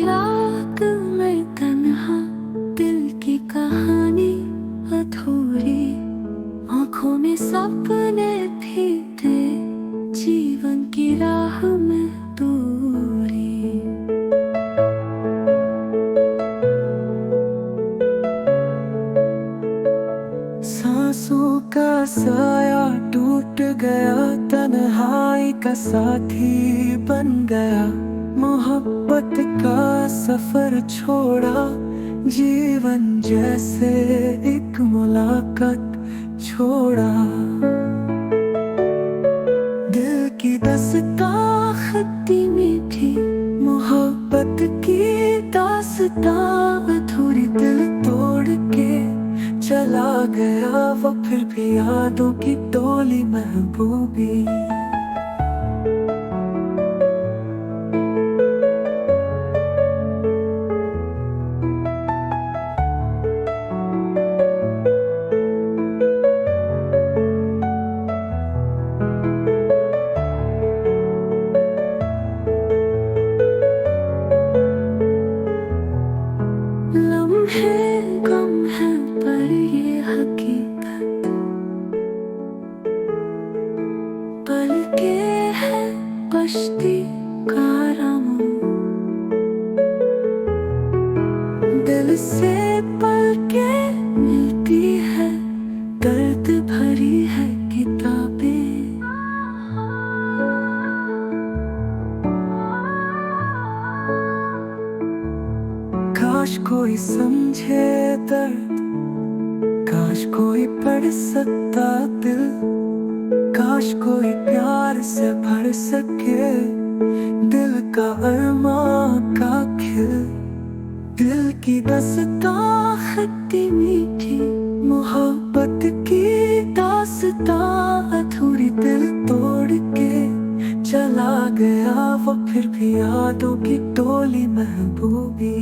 रात में तन्हा, दिल की कहानी अधूरी, आंखों में सपने फीके, जीवन की राह में दूरी। सांसों का साया टूट गया, तन्हाई का साथी बन गया, मोहब्बत का सफर छोड़ा, जीवन जैसे एक मुलाकात छोड़ा। दिल की दास्तां खत्ती मीठी, मोहब्बत की दास्तां अधूरी, दिल तोड़ के चला गया वो, फिर भी यादों की टोली महबूबी। लम्हे गम है पर ये हकीकत, पल के है कश्ती का रंग, दिल से पल के मिलती है, दर्द भरी है किताबें। काश कोई समझे दर्द, काश कोई पढ़ सकता दिल, काश कोई प्यार से भर सके दिल का अरमां का खिल। दिल की दास्तां खट्टी मीठी, मोहब्बत की दास्तां अधूरी, दिल तोड़ के चला गया वो, फिर भी यादों की टोली महबूबी।